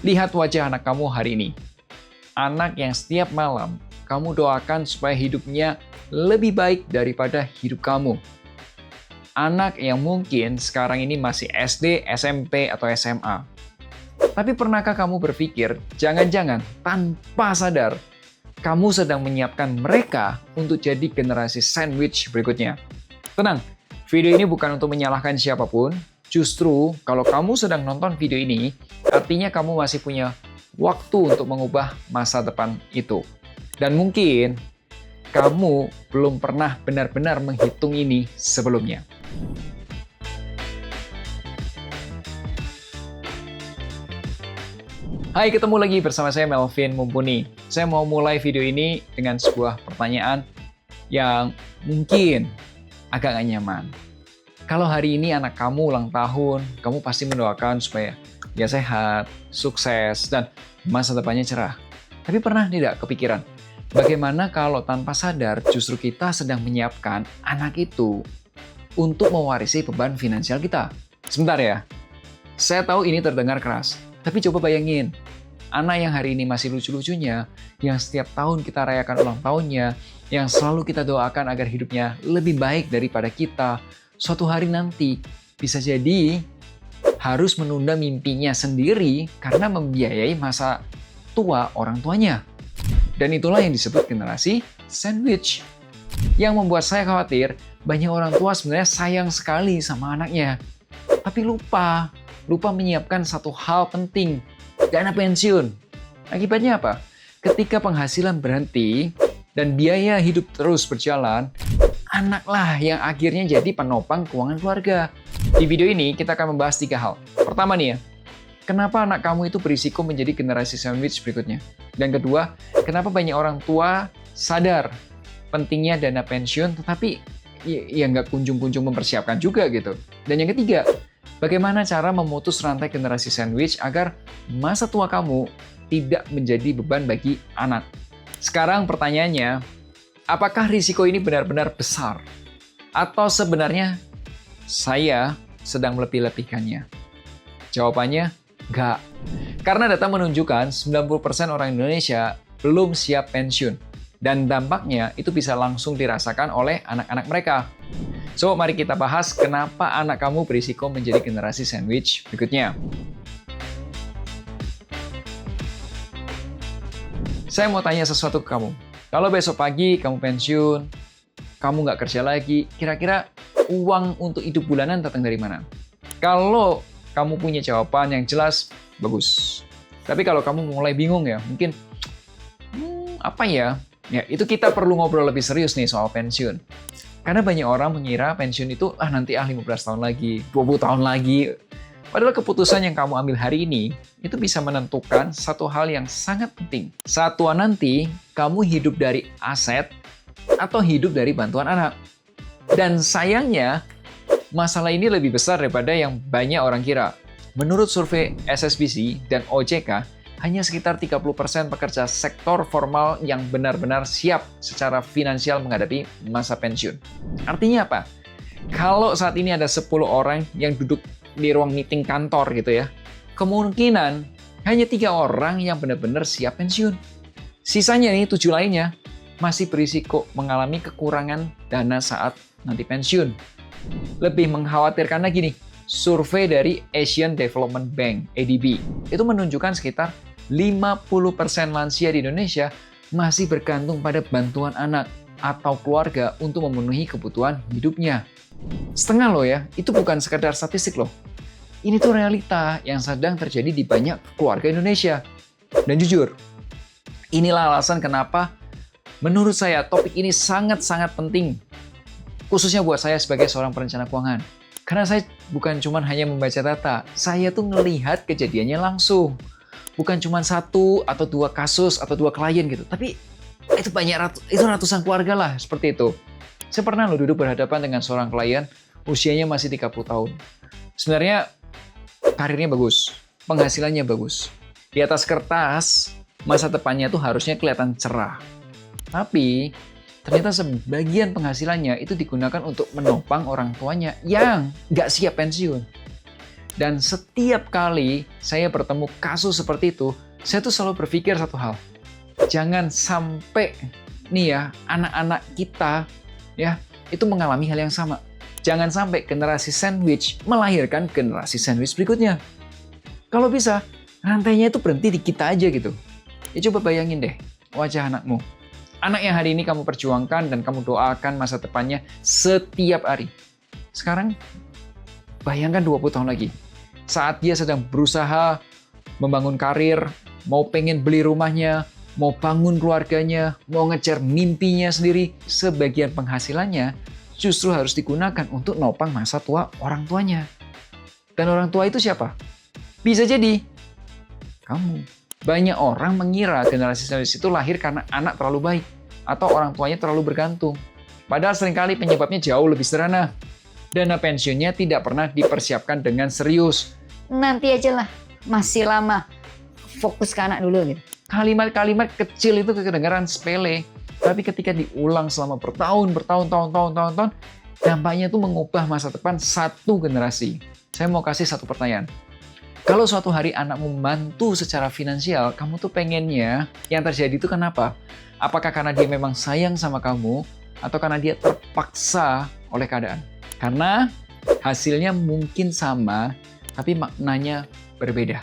Lihat wajah anak kamu hari ini. Anak yang setiap malam kamu doakan supaya hidupnya lebih baik daripada hidup kamu. Anak yang mungkin sekarang ini masih SD, SMP, atau SMA. Tapi pernahkah kamu berpikir, jangan-jangan tanpa sadar, kamu sedang menyiapkan mereka untuk jadi generasi sandwich berikutnya? Tenang, video ini bukan untuk menyalahkan siapapun. Justru, kalau kamu sedang nonton video ini, artinya kamu masih punya waktu untuk mengubah masa depan itu. Dan mungkin, kamu belum pernah benar-benar menghitung ini sebelumnya. Hai, ketemu lagi bersama saya Melvin Mumpuni. Saya mau mulai video ini dengan sebuah pertanyaan yang mungkin agak gak nyaman. Kalau hari ini anak kamu ulang tahun, kamu pasti mendoakan supaya dia sehat, sukses, dan masa depannya cerah. Tapi pernah tidak kepikiran, bagaimana kalau tanpa sadar justru kita sedang menyiapkan anak itu untuk mewarisi beban finansial kita? Sebentar ya, saya tahu ini terdengar keras, tapi coba bayangin, anak yang hari ini masih lucu-lucunya, yang setiap tahun kita rayakan ulang tahunnya, yang selalu kita doakan agar hidupnya lebih baik daripada kita, suatu hari nanti bisa jadi harus menunda mimpinya sendiri karena membiayai masa tua orang tuanya. Dan itulah yang disebut generasi sandwich. Yang membuat saya khawatir, banyak orang tua sebenarnya sayang sekali sama anaknya. Tapi lupa menyiapkan satu hal penting, dana pensiun. Akibatnya apa? Ketika penghasilan berhenti dan biaya hidup terus berjalan, anaklah yang akhirnya jadi penopang keuangan keluarga. Di video ini kita akan membahas 3 hal. Pertama nih ya, kenapa anak kamu itu berisiko menjadi generasi sandwich berikutnya? Dan kedua, kenapa banyak orang tua sadar pentingnya dana pensiun tetapi ya nggak kunjung-kunjung mempersiapkan juga gitu. Dan yang ketiga, bagaimana cara memutus rantai generasi sandwich agar masa tua kamu tidak menjadi beban bagi anak? Sekarang pertanyaannya, apakah risiko ini benar-benar besar? Atau sebenarnya saya sedang melebih-lebihkannya? Jawabannya, enggak. Karena data menunjukkan 90% orang Indonesia belum siap pensiun. Dan dampaknya itu bisa langsung dirasakan oleh anak-anak mereka. So, mari kita bahas kenapa anak kamu berisiko menjadi generasi sandwich berikutnya. Saya mau tanya sesuatu ke kamu. Kalau besok pagi kamu pensiun, kamu nggak kerja lagi, kira-kira uang untuk hidup bulanan datang dari mana? Kalau kamu punya jawaban yang jelas, bagus. Tapi kalau kamu mulai bingung ya, mungkin, apa ya? Ya, itu kita perlu ngobrol lebih serius nih soal pensiun. Karena banyak orang mengira pensiun itu, nanti 15 tahun lagi, 20 tahun lagi. Padahal keputusan yang kamu ambil hari ini, itu bisa menentukan satu hal yang sangat penting. Saat tua nanti, kamu hidup dari aset atau hidup dari bantuan anak. Dan sayangnya, masalah ini lebih besar daripada yang banyak orang kira. Menurut survei SSBC dan OJK, hanya sekitar 30% pekerja sektor formal yang benar-benar siap secara finansial menghadapi masa pensiun. Artinya apa? Kalau saat ini ada 10 orang yang duduk di ruang meeting kantor gitu ya, kemungkinan hanya 3 orang yang benar-benar siap pensiun. Sisanya nih 7 lainnya masih berisiko mengalami kekurangan dana saat nanti pensiun. Lebih mengkhawatirkan lagi nih, survei dari Asian Development Bank (ADB) itu menunjukkan sekitar 50% lansia di Indonesia masih bergantung pada bantuan anak atau keluarga untuk memenuhi kebutuhan hidupnya. Setengah loh ya, itu bukan sekedar statistik loh. Ini tuh realita yang sedang terjadi di banyak keluarga Indonesia. Dan jujur, inilah alasan kenapa menurut saya topik ini sangat-sangat penting. Khususnya buat saya sebagai seorang perencana keuangan. Karena saya bukan cuma hanya membaca data, saya tuh ngelihat kejadiannya langsung. Bukan cuma 1 atau 2 kasus atau 2 klien gitu, tapi itu ratusan keluarga lah seperti itu. Saya pernah loh duduk berhadapan dengan seorang klien, usianya masih 30 tahun. Sebenarnya karirnya bagus, penghasilannya bagus. Di atas kertas, masa depannya tuh harusnya kelihatan cerah. Tapi, ternyata sebagian penghasilannya itu digunakan untuk menopang orang tuanya yang nggak siap pensiun. Dan setiap kali saya bertemu kasus seperti itu, saya tuh selalu berpikir satu hal. Jangan sampai nih ya, anak-anak kita ya itu mengalami hal yang sama. Jangan sampai generasi sandwich melahirkan generasi sandwich berikutnya. Kalau bisa, rantainya itu berhenti di kita aja gitu. Ya coba bayangin deh wajah anakmu. Anak yang hari ini kamu perjuangkan dan kamu doakan masa depannya setiap hari. Sekarang, bayangkan 20 tahun lagi. Saat dia sedang berusaha membangun karir, mau pengen beli rumahnya, mau bangun keluarganya, mau ngejar mimpinya sendiri, sebagian penghasilannya justru harus digunakan untuk nopang masa tua orang tuanya. Dan orang tua itu siapa? Bisa jadi kamu. Banyak orang mengira generasi sandwich itu lahir karena anak terlalu baik atau orang tuanya terlalu bergantung. Padahal seringkali penyebabnya jauh lebih sederhana. Dana pensiunnya tidak pernah dipersiapkan dengan serius. Nanti aja lah, masih lama. Fokus ke anak dulu gitu. Kalimat-kalimat kecil itu kedengaran sepele, tapi ketika diulang selama bertahun, dampaknya itu mengubah masa depan satu generasi. Saya mau kasih satu pertanyaan. Kalau suatu hari anakmu membantu secara finansial, kamu tuh pengennya yang terjadi itu kenapa? Apakah karena dia memang sayang sama kamu, atau karena dia terpaksa oleh keadaan? Karena hasilnya mungkin sama, tapi maknanya berbeda.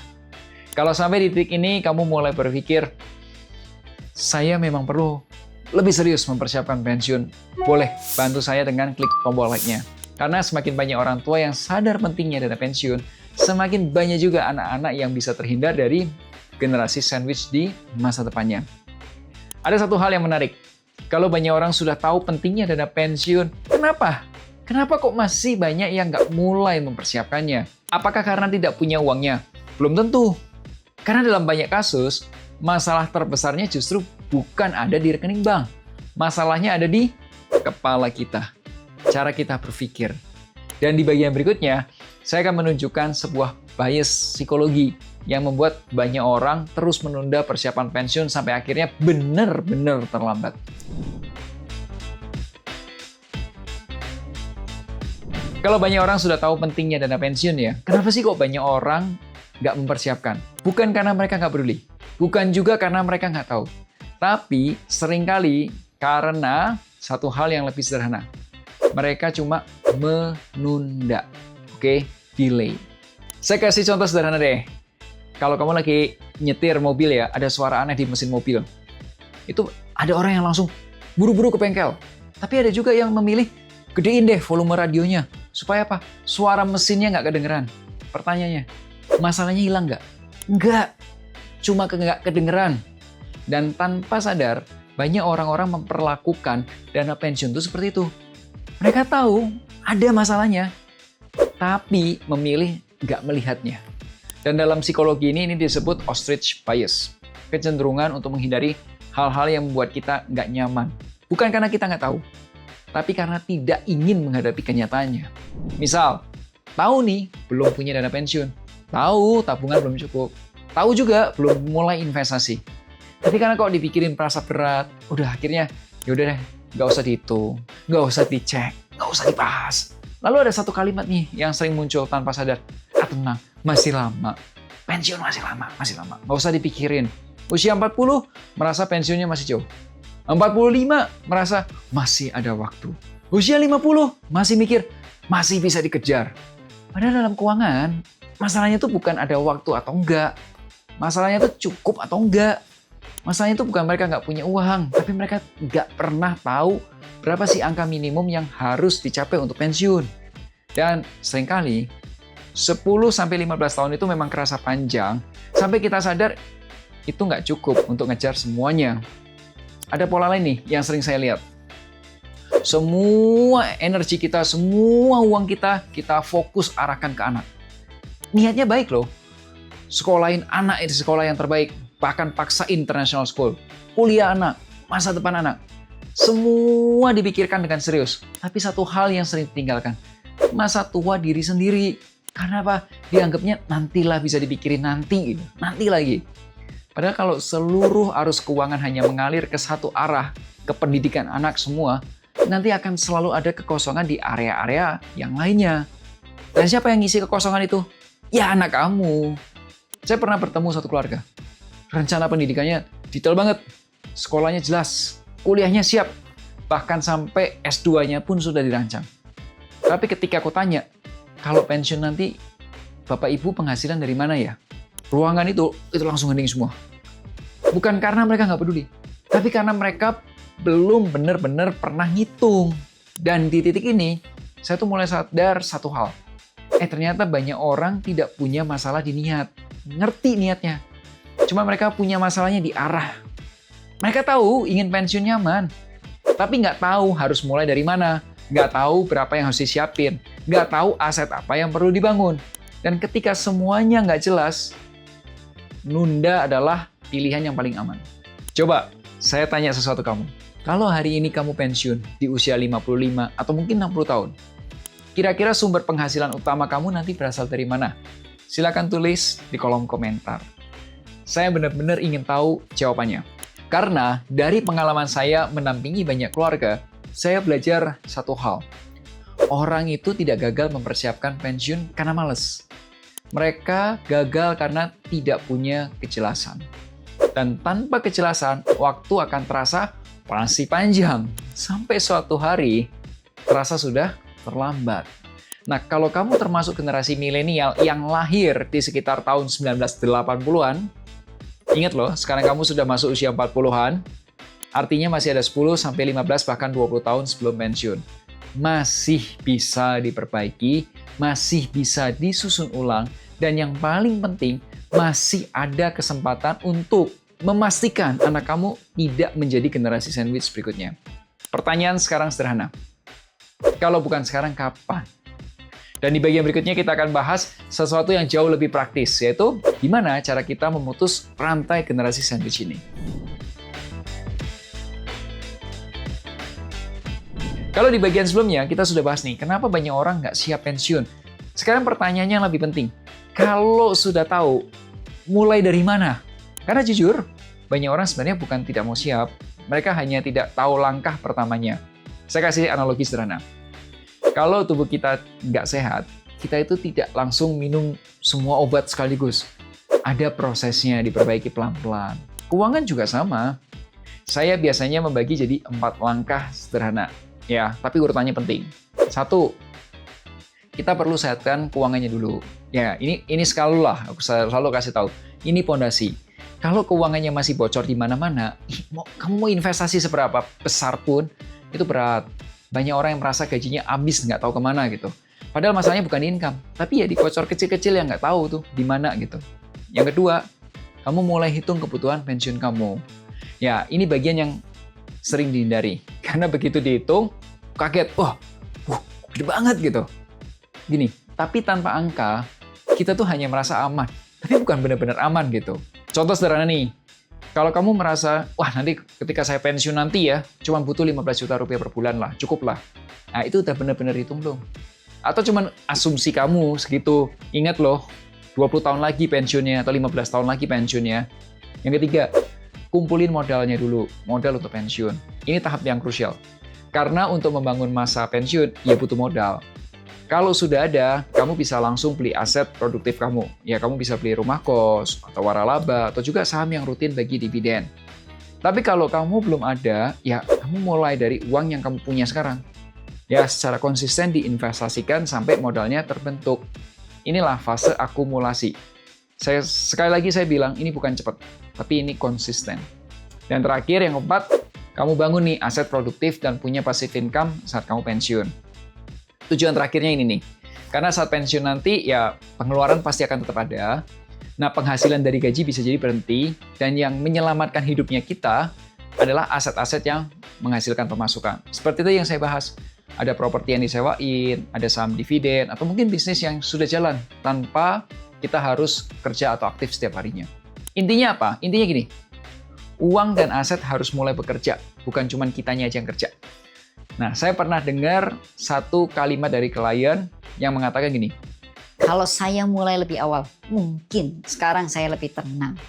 Kalau sampai di titik ini kamu mulai berpikir, saya memang perlu lebih serius mempersiapkan pensiun, boleh bantu saya dengan klik tombol like-nya. Karena semakin banyak orang tua yang sadar pentingnya dana pensiun, semakin banyak juga anak-anak yang bisa terhindar dari generasi sandwich di masa depannya. Ada satu hal yang menarik. Kalau banyak orang sudah tahu pentingnya dana pensiun, kenapa? Kenapa kok masih banyak yang nggak mulai mempersiapkannya? Apakah karena tidak punya uangnya? Belum tentu. Karena dalam banyak kasus, masalah terbesarnya justru bukan ada di rekening bank. Masalahnya ada di kepala kita. Cara kita berpikir. Dan di bagian berikutnya, saya akan menunjukkan sebuah bias psikologi yang membuat banyak orang terus menunda persiapan pensiun sampai akhirnya benar-benar terlambat. Kalau banyak orang sudah tahu pentingnya dana pensiun ya, kenapa sih kok banyak orang nggak mempersiapkan? Bukan karena mereka nggak peduli, bukan juga karena mereka nggak tahu, tapi seringkali karena satu hal yang lebih sederhana. Mereka cuma menunda, oke? Delay. Saya kasih contoh sederhana deh. Kalau kamu lagi nyetir mobil ya, ada suara aneh di mesin mobil. Itu ada orang yang langsung buru-buru ke bengkel. Tapi ada juga yang memilih gedein deh volume radionya. Supaya apa? Suara mesinnya nggak kedengeran. Pertanyaannya, masalahnya hilang nggak? Nggak. Cuma nggak kedengeran. Dan tanpa sadar, banyak orang-orang memperlakukan dana pensiun itu seperti itu. Mereka tahu ada masalahnya, tapi memilih nggak melihatnya. Dan dalam psikologi ini disebut ostrich bias. Kecenderungan untuk menghindari hal-hal yang membuat kita nggak nyaman. Bukan karena kita nggak tahu, tapi karena tidak ingin menghadapi kenyataannya. Misal, tahu nih belum punya dana pensiun, tahu tabungan belum cukup, tahu juga belum mulai investasi. Tapi karena kok dipikirin merasa berat, udah akhirnya yaudah deh, nggak usah dihitung, nggak usah dicek, nggak usah dibahas. Lalu ada satu kalimat nih yang sering muncul tanpa sadar. Tenang, masih lama. Pensiun masih lama. Nggak usah dipikirin. Usia 40, merasa pensiunnya masih jauh. 45, merasa masih ada waktu. Usia 50, masih mikir, masih bisa dikejar. Padahal dalam keuangan, masalahnya tuh bukan ada waktu atau enggak. Masalahnya tuh cukup atau enggak. Masalahnya tuh bukan mereka nggak punya uang, tapi mereka nggak pernah tahu berapa sih angka minimum yang harus dicapai untuk pensiun. Dan seringkali 10-15 tahun itu memang kerasa panjang, sampai kita sadar itu nggak cukup untuk ngejar semuanya. Ada pola lain nih yang sering saya lihat. Semua energi kita, semua uang kita fokus arahkan ke anak. Niatnya baik loh. Sekolahin anak di sekolah yang terbaik, bahkan paksa international school. Kuliah anak, masa depan anak. Semua dipikirkan dengan serius. Tapi satu hal yang sering ditinggalkan, masa tua diri sendiri. Karena apa? Dianggapnya nantilah, bisa dipikirin nanti gitu. Nanti lagi. Padahal kalau seluruh arus keuangan hanya mengalir ke satu arah, ke pendidikan anak semua, nanti akan selalu ada kekosongan di area-area yang lainnya. Dan siapa yang ngisi kekosongan itu? Ya anak kamu. Saya pernah bertemu satu keluarga. Rencana pendidikannya detail banget. Sekolahnya jelas, kuliahnya siap. Bahkan sampai S2-nya pun sudah dirancang. Tapi ketika aku tanya, kalau pensiun nanti Bapak Ibu penghasilan dari mana ya? Ruangan itu langsung hening semua. Bukan karena mereka nggak peduli, tapi karena mereka belum benar-benar pernah ngitung. Dan di titik ini, saya tuh mulai sadar satu hal. Ternyata banyak orang tidak punya masalah di niat. Ngerti niatnya. Cuma mereka punya masalahnya di arah. Mereka tahu ingin pensiun nyaman, tapi nggak tahu harus mulai dari mana. Nggak tahu berapa yang harus disiapin. Nggak tahu aset apa yang perlu dibangun. Dan ketika semuanya nggak jelas, nunda adalah pilihan yang paling aman. Coba, saya tanya sesuatu kamu. Kalau hari ini kamu pensiun di usia 55 atau mungkin 60 tahun, kira-kira sumber penghasilan utama kamu nanti berasal dari mana? Silakan tulis di kolom komentar. Saya benar-benar ingin tahu jawabannya. Karena dari pengalaman saya mendampingi banyak keluarga, saya belajar satu hal. Orang itu tidak gagal mempersiapkan pensiun karena malas. Mereka gagal karena tidak punya kejelasan. Dan tanpa kejelasan, waktu akan terasa masih panjang. Sampai suatu hari, terasa sudah terlambat. Nah, kalau kamu termasuk generasi milenial yang lahir di sekitar tahun 1980-an, ingat loh, sekarang kamu sudah masuk usia 40-an, artinya masih ada 10 sampai 15 bahkan 20 tahun sebelum pensiun. Masih bisa diperbaiki, masih bisa disusun ulang, dan yang paling penting, masih ada kesempatan untuk memastikan anak kamu tidak menjadi generasi sandwich berikutnya. Pertanyaan sekarang sederhana. Kalau bukan sekarang, kapan? Dan di bagian berikutnya kita akan bahas sesuatu yang jauh lebih praktis, yaitu gimana cara kita memutus rantai generasi sandwich ini. Kalau di bagian sebelumnya, kita sudah bahas nih, kenapa banyak orang nggak siap pensiun. Sekarang pertanyaannya yang lebih penting. Kalau sudah tahu, mulai dari mana? Karena jujur, banyak orang sebenarnya bukan tidak mau siap, mereka hanya tidak tahu langkah pertamanya. Saya kasih analogi sederhana. Kalau tubuh kita nggak sehat, kita itu tidak langsung minum semua obat sekaligus. Ada prosesnya, diperbaiki pelan-pelan. Keuangan juga sama. Saya biasanya membagi jadi 4 langkah sederhana. Ya, tapi urutannya penting. 1, kita perlu sehatkan keuangannya dulu. Ya, ini selalu lah, aku selalu kasih tahu. Ini pondasi. Kalau keuangannya masih bocor di mana-mana, kamu mau investasi seberapa besar pun, itu berat. Banyak orang yang merasa gajinya habis, nggak tahu kemana gitu. Padahal masalahnya bukan income, tapi ya dikocor kecil-kecil yang nggak tahu tuh di mana gitu. Yang kedua, kamu mulai hitung kebutuhan pensiun kamu. Ya, ini bagian yang sering dihindari. Karena begitu dihitung, kaget, gede banget gitu. Gini, tapi tanpa angka, kita tuh hanya merasa aman. Tapi bukan benar-benar aman gitu. Contoh sederhana nih, kalau kamu merasa, nanti ketika saya pensiun nanti ya, cuma butuh 15 juta rupiah per bulan lah, cukup lah. Nah, itu udah benar-benar hitung belum? Atau cuma asumsi kamu segitu, ingat loh, 20 tahun lagi pensiunnya, atau 15 tahun lagi pensiunnya. Yang ketiga, kumpulin modalnya dulu, modal untuk pensiun. Ini tahap yang krusial. Karena untuk membangun masa pensiun, ya butuh modal. Kalau sudah ada, kamu bisa langsung beli aset produktif kamu. Ya, kamu bisa beli rumah kos, atau waralaba, atau juga saham yang rutin bagi dividen. Tapi kalau kamu belum ada, ya kamu mulai dari uang yang kamu punya sekarang. Ya, secara konsisten diinvestasikan sampai modalnya terbentuk. Inilah fase akumulasi. Sekali lagi saya bilang, ini bukan cepat, tapi ini konsisten. Dan terakhir, yang keempat, kamu bangun nih aset produktif dan punya passive income saat kamu pensiun. Tujuan terakhirnya ini nih, karena saat pensiun nanti ya pengeluaran pasti akan tetap ada. Nah, penghasilan dari gaji bisa jadi berhenti, dan yang menyelamatkan hidupnya kita adalah aset-aset yang menghasilkan pemasukan. Seperti itu yang saya bahas. Ada properti yang disewain, ada saham dividen, atau mungkin bisnis yang sudah jalan tanpa kita harus kerja atau aktif setiap harinya. Intinya apa? Intinya gini, uang dan aset harus mulai bekerja, bukan cuma kitanya aja yang kerja. Nah, saya pernah dengar satu kalimat dari klien yang mengatakan gini, Kalau saya mulai lebih awal, mungkin sekarang saya lebih tenang.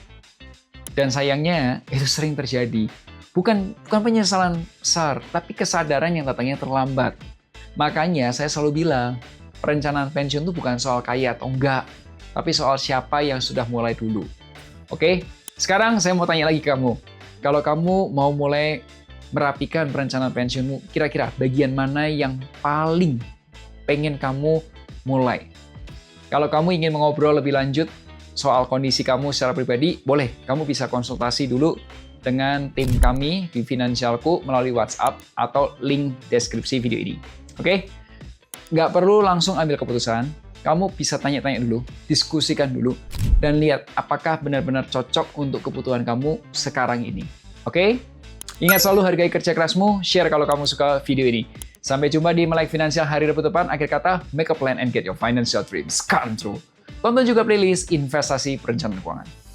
dan sayangnya itu sering terjadi. Bukan penyesalan besar, tapi kesadaran yang datangnya terlambat. Makanya saya selalu bilang, perencanaan pensiun itu bukan soal kaya atau enggak, tapi soal siapa yang sudah mulai dulu. Oke, sekarang saya mau tanya lagi ke kamu. Kalau kamu mau mulai merapikan perencanaan pensiunmu, kira-kira bagian mana yang paling pengen kamu mulai? Kalau kamu ingin mengobrol lebih lanjut soal kondisi kamu secara pribadi, boleh. Kamu bisa konsultasi dulu dengan tim kami di Finansialku melalui WhatsApp atau link deskripsi video ini. Oke? Nggak perlu langsung ambil keputusan. Kamu bisa tanya-tanya dulu, diskusikan dulu, dan lihat apakah benar-benar cocok untuk kebutuhan kamu sekarang ini. Oke? Ingat selalu hargai kerja kerasmu, share kalau kamu suka video ini. Sampai jumpa di Melek Finansial hari Rabu depan. Akhir kata, make a plan and get your financial dreams come true. Tonton juga playlist investasi perencanaan keuangan.